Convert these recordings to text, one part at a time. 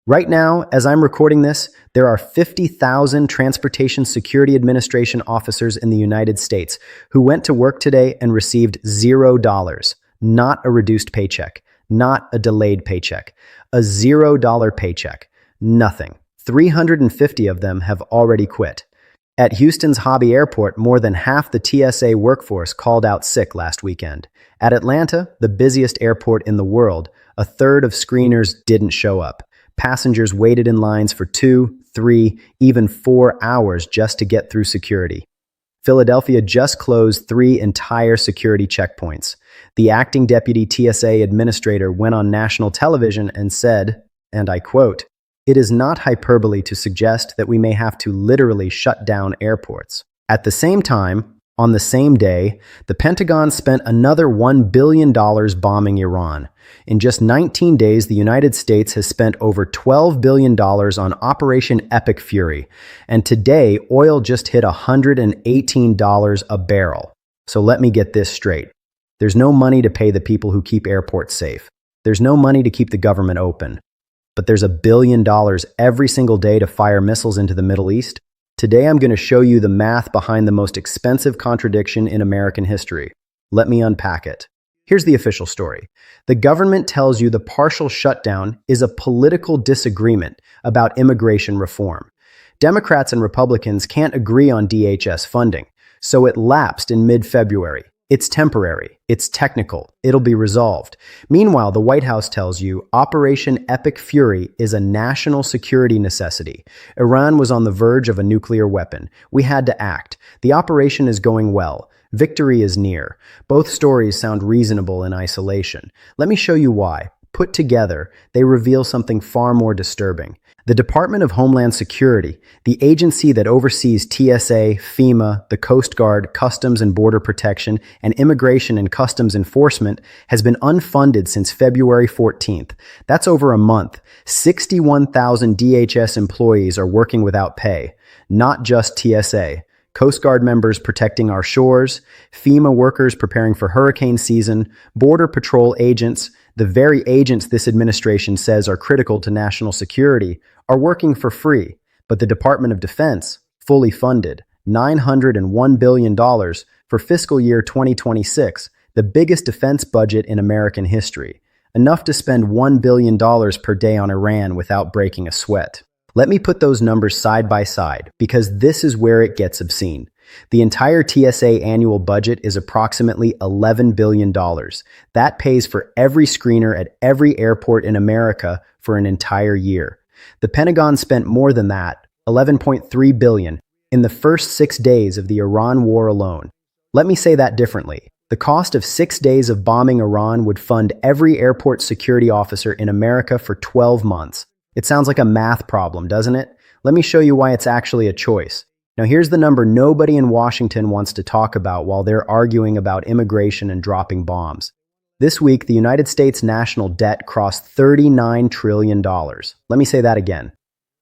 Right now, as I'm recording this, there are 50,000 Transportation Security Administration officers in the United States who went to work today and received $0, not a reduced paycheck, not a delayed paycheck, a $0 paycheck, nothing. 350 of them have already quit. At Houston's Hobby Airport, more than half the TSA workforce called out sick last weekend. At Atlanta, the busiest airport in the world, a third of screeners didn't show up. Passengers waited in lines for 2, 3, even 4 hours just to get through security. Philadelphia just closed 3 entire security checkpoints. The acting deputy TSA administrator went on national television and said, and I quote, "It is not hyperbole to suggest that we may have to literally shut down airports." At the same time, on the same day, the Pentagon spent another $1 billion bombing Iran. In just 19 days, the United States has spent over $12 billion on Operation Epic Fury. And today, oil just hit $118 a barrel. So let me get this straight. There's no money to pay the people who keep airports safe. There's no money to keep the government open. But there's $1 billion every single day to fire missiles into the Middle East. Today, I'm going to show you the math behind the most expensive contradiction in American history. Let me unpack it. Here's the official story. The government tells you the partial shutdown is a political disagreement about immigration reform. Democrats and Republicans can't agree on DHS funding, so it lapsed in mid-February. It's temporary. It's technical. It'll be resolved. Meanwhile, the White House tells you Operation Epic Fury is a national security necessity. Iran was on the verge of a nuclear weapon. We had to act. The operation is going well. Victory is near. Both stories sound reasonable in isolation. Let me show you why. Put together, they reveal something far more disturbing. The Department of Homeland Security, the agency that oversees TSA, FEMA, the Coast Guard, Customs and Border Protection, and Immigration and Customs Enforcement, has been unfunded since February 14th. That's over a month. 61,000 DHS employees are working without pay, not just TSA. Coast Guard members protecting our shores, FEMA workers preparing for hurricane season, Border Patrol agents, the very agents this administration says are critical to national security, are working for free. But the Department of Defense, fully funded, $901 billion for fiscal year 2026, the biggest defense budget in American history, enough to spend $1 billion per day on Iran without breaking a sweat. Let me put those numbers side by side, because this is where it gets obscene. The entire TSA annual budget is approximately $11 billion. That pays for every screener at every airport in America for an entire year. The Pentagon spent more than that, $11.3 billion, in the first 6 days of the Iran war alone. Let me say that differently. The cost of 6 days of bombing Iran would fund every airport security officer in America for 12 months. It sounds like a math problem, doesn't it? Let me show you why it's actually a choice. Now here's the number nobody in Washington wants to talk about while they're arguing about immigration and dropping bombs. This week, the United States national debt crossed $39 trillion. Let me say that again.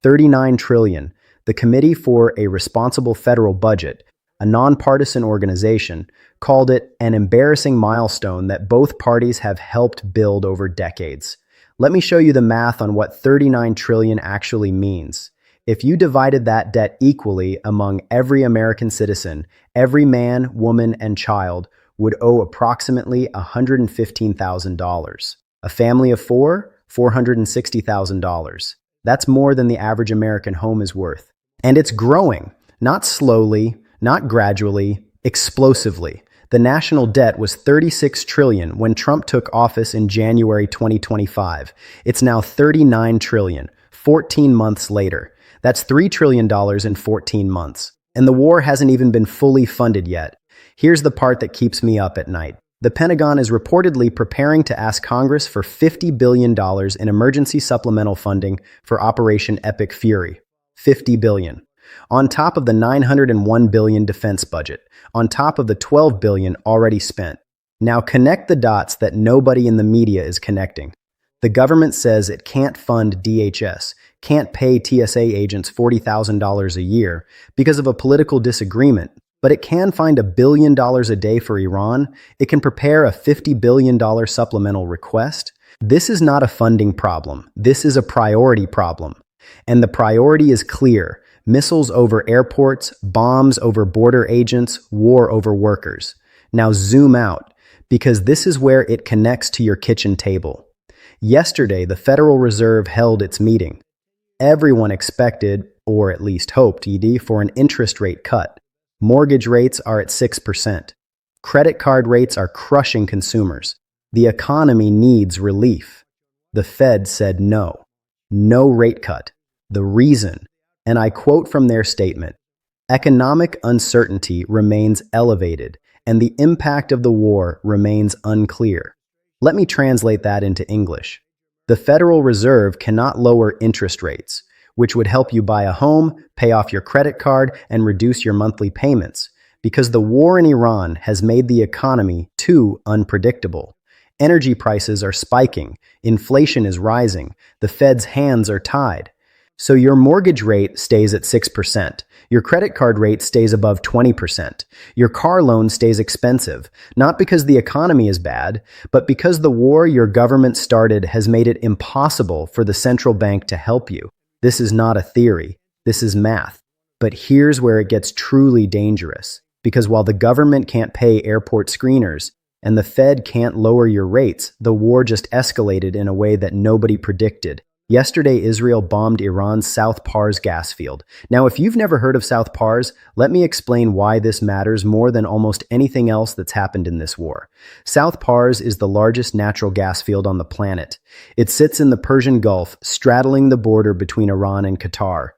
$39 trillion. The Committee for a Responsible Federal Budget, a nonpartisan organization, called it an embarrassing milestone that both parties have helped build over decades. Let me show you the math on what $39 trillion actually means. If you divided that debt equally among every American citizen, every man, woman, and child would owe approximately $115,000. A family of 4, $460,000. That's more than the average American home is worth. And it's growing, not slowly, not gradually, explosively. The national debt was $36 trillion when Trump took office in January 2025. It's now $39 trillion, 14 months later. That's $3 trillion in 14 months. And the war hasn't even been fully funded yet. Here's the part that keeps me up at night. The Pentagon is reportedly preparing to ask Congress for $50 billion in emergency supplemental funding for Operation Epic Fury. $50 billion. On top of the $901 billion defense budget, on top of the $12 billion already spent. Now connect the dots that nobody in the media is connecting. The government says it can't fund DHS, can't pay TSA agents $40,000 a year because of a political disagreement, but it can find $1 billion a day for Iran. It can prepare a $50 billion supplemental request. This is not a funding problem. This is a priority problem. And the priority is clear: missiles over airports, bombs over border agents, war over workers. Now zoom out, because this is where it connects to your kitchen table. Yesterday, the Federal Reserve held its meeting. Everyone expected, or at least hoped, for an interest rate cut. Mortgage rates are at 6%. Credit card rates are crushing consumers. The economy needs relief. The Fed said no. No rate cut. The reason, and I quote from their statement, "Economic uncertainty remains elevated, and the impact of the war remains unclear." Let me translate that into English. The Federal Reserve cannot lower interest rates, which would help you buy a home, pay off your credit card, and reduce your monthly payments, because the war in Iran has made the economy too unpredictable. Energy prices are spiking, inflation is rising, the Fed's hands are tied. So your mortgage rate stays at 6%, your credit card rate stays above 20%, your car loan stays expensive, not because the economy is bad, but because the war your government started has made it impossible for the central bank to help you. This is not a theory, this is math. But here's where it gets truly dangerous, because while the government can't pay airport screeners, and the Fed can't lower your rates, the war just escalated in a way that nobody predicted. Yesterday, Israel bombed Iran's South Pars gas field. Now, if you've never heard of South Pars, let me explain why this matters more than almost anything else that's happened in this war. South Pars is the largest natural gas field on the planet. It sits in the Persian Gulf, straddling the border between Iran and Qatar.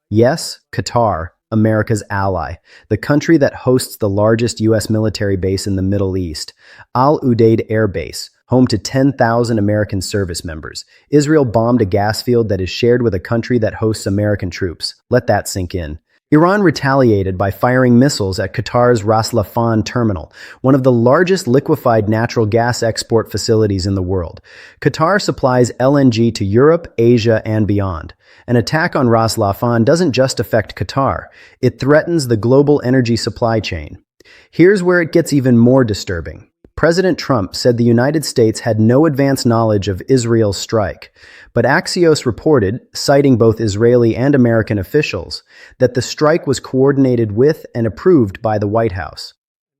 Yes, Qatar, America's ally, the country that hosts the largest U.S. military base in the Middle East, Al Udeid Air Base, home to 10,000 American service members. Israel bombed a gas field that is shared with a country that hosts American troops. Let that sink in. Iran retaliated by firing missiles at Qatar's Ras Laffan terminal, one of the largest liquefied natural gas export facilities in the world. Qatar supplies LNG to Europe, Asia, and beyond. An attack on Ras Laffan doesn't just affect Qatar, it threatens the global energy supply chain. Here's where it gets even more disturbing. President Trump said the United States had no advance knowledge of Israel's strike, but Axios reported, citing both Israeli and American officials, that the strike was coordinated with and approved by the White House.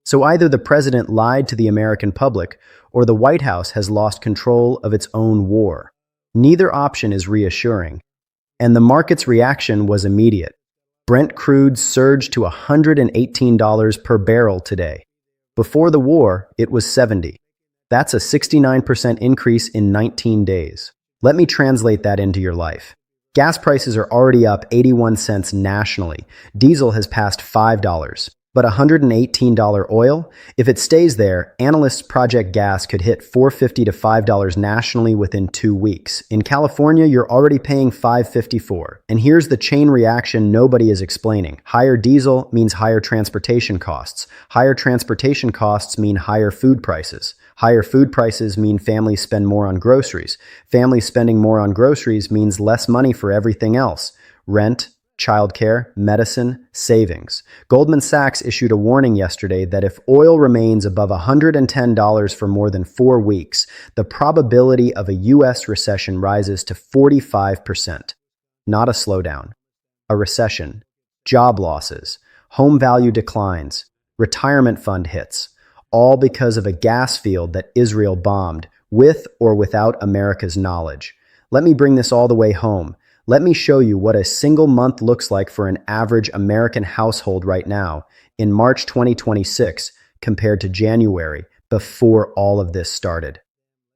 So either the president lied to the American public, or the White House has lost control of its own war. Neither option is reassuring, and the market's reaction was immediate. Brent crude surged to $118 per barrel today. Before the war, it was $70. That's a 69% increase in 19 days. Let me translate that into your life. Gas prices are already up 81 cents nationally. Diesel has passed $5. But $118 oil? If it stays there, analysts project gas could hit $4.50 to $5 nationally within 2 weeks. In California, you're already paying $5.54. And here's the chain reaction nobody is explaining. Higher diesel means higher transportation costs. Higher transportation costs mean higher food prices. Higher food prices mean families spend more on groceries. Families spending more on groceries means less money for everything else. Rent, childcare, medicine, savings. Goldman Sachs issued a warning yesterday that if oil remains above $110 for more than 4 weeks, the probability of a U.S. recession rises to 45%. Not a slowdown. A recession. Job losses. Home value declines. Retirement fund hits. All because of a gas field that Israel bombed, with or without America's knowledge. Let me bring this all the way home. Let me show you what a single month looks like for an average American household right now in March 2026 compared to January before all of this started.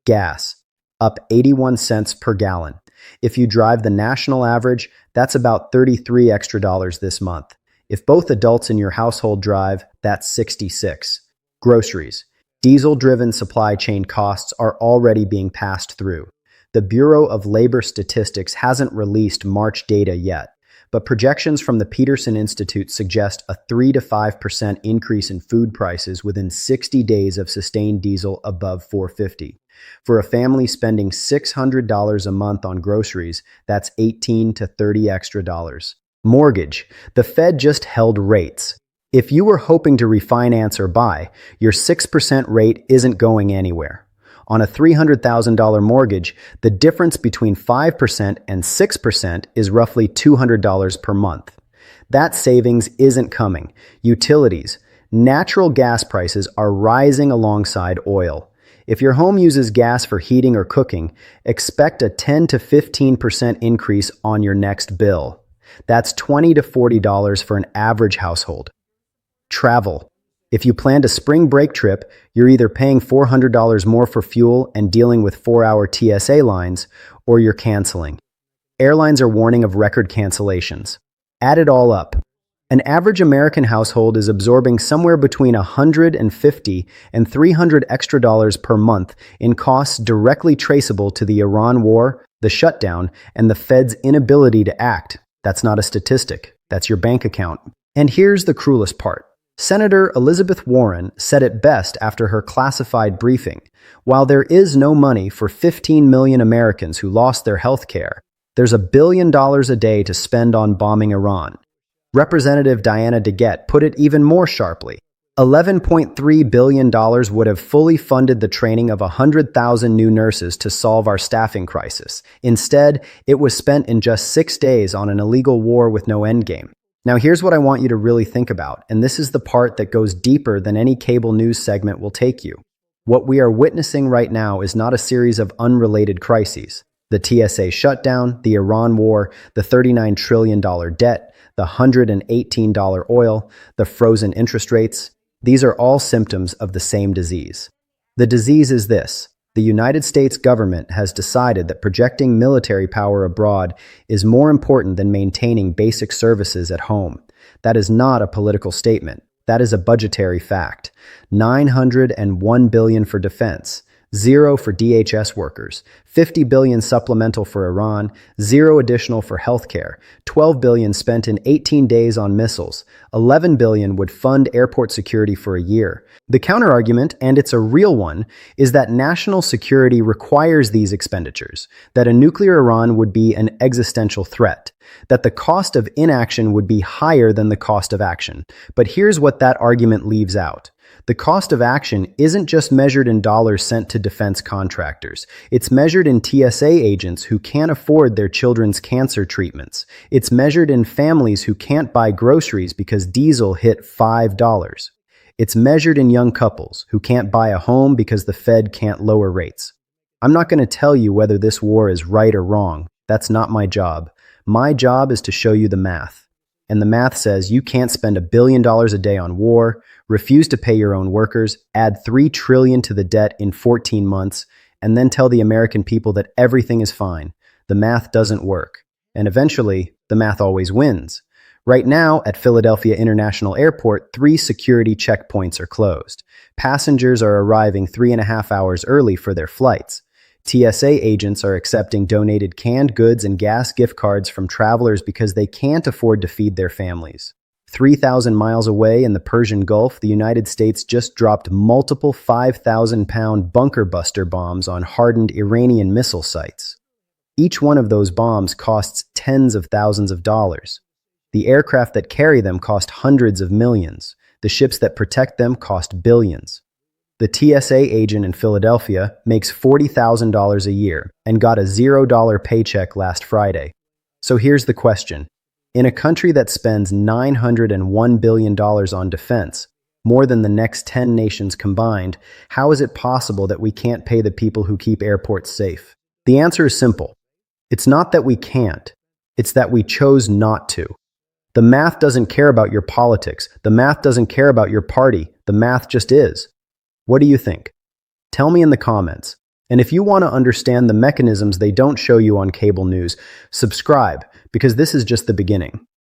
Gas, up 81 cents per gallon. If you drive the national average, that's about $33 extra this month. If both adults in your household drive, that's 66. Groceries. Diesel-driven supply chain costs are already being passed through. The Bureau of Labor Statistics hasn't released March data yet, but projections from the Peterson Institute suggest a 3 to 5% increase in food prices within 60 days of sustained diesel above $4.50. For a family spending $600 a month on groceries, that's $18 to $30 extra. Mortgage. The Fed just held rates. If you were hoping to refinance or buy, your 6% rate isn't going anywhere. On a $300,000 mortgage, the difference between 5% and 6% is roughly $200 per month. That savings isn't coming. Utilities. Natural gas prices are rising alongside oil. If your home uses gas for heating or cooking, expect a 10 to 15% increase on your next bill. That's $20 to $40 for an average household. Travel. If you planned a spring break trip, you're either paying $400 more for fuel and dealing with 4-hour TSA lines, or you're canceling. Airlines are warning of record cancellations. Add it all up. An average American household is absorbing somewhere between $150 and $300 extra dollars per month in costs directly traceable to the Iran war, the shutdown, and the Fed's inability to act. That's not a statistic. That's your bank account. And here's the cruelest part. Senator Elizabeth Warren said it best after her classified briefing. While there is no money for 15 million Americans who lost their health care, there's $1 billion a day to spend on bombing Iran. Representative Diana DeGette put it even more sharply. $11.3 billion would have fully funded the training of 100,000 new nurses to solve our staffing crisis. Instead, it was spent in just 6 days on an illegal war with no endgame. Now here's what I want you to really think about, and this is the part that goes deeper than any cable news segment will take you. What we are witnessing right now is not a series of unrelated crises. The TSA shutdown, the Iran war, the $39 trillion debt, the $118 oil, the frozen interest rates. These are all symptoms of the same disease. The disease is this. The United States government has decided that projecting military power abroad is more important than maintaining basic services at home. That is not a political statement. That is a budgetary fact. $901 billion for defense, 0 for DHS workers, $50 billion supplemental for Iran, 0 additional for healthcare, $12 billion spent in 18 days on missiles, $11 billion would fund airport security for a year. The counterargument, and it's a real one, is that national security requires these expenditures, that a nuclear Iran would be an existential threat, that the cost of inaction would be higher than the cost of action. But here's what that argument leaves out. The cost of action isn't just measured in dollars sent to defense contractors. It's measured in TSA agents who can't afford their children's cancer treatments. It's measured in families who can't buy groceries because diesel hit $5. It's measured in young couples who can't buy a home because the Fed can't lower rates. I'm not going to tell you whether this war is right or wrong. That's not my job. My job is to show you the math. And the math says you can't spend $1 billion a day on war, refuse to pay your own workers, add $3 trillion to the debt in 14 months, and then tell the American people that everything is fine. The math doesn't work. And eventually, the math always wins. Right now, at Philadelphia International Airport, 3 security checkpoints are closed. Passengers are arriving 3.5 hours early for their flights. TSA agents are accepting donated canned goods and gas gift cards from travelers because they can't afford to feed their families. 3,000 miles away in the Persian Gulf, the United States just dropped multiple 5,000-pound bunker buster bombs on hardened Iranian missile sites. Each one of those bombs costs tens of thousands of dollars. The aircraft that carry them cost hundreds of millions. The ships that protect them cost billions. The TSA agent in Philadelphia makes $40,000 a year and got a $0 paycheck last Friday. So here's the question. In a country that spends $901 billion on defense, more than the next 10 nations combined, how is it possible that we can't pay the people who keep airports safe? The answer is simple. It's not that we can't. It's that we chose not to. The math doesn't care about your politics. The math doesn't care about your party. The math just is. What do you think? Tell me in the comments. And if you want to understand the mechanisms they don't show you on cable news, subscribe, because this is just the beginning.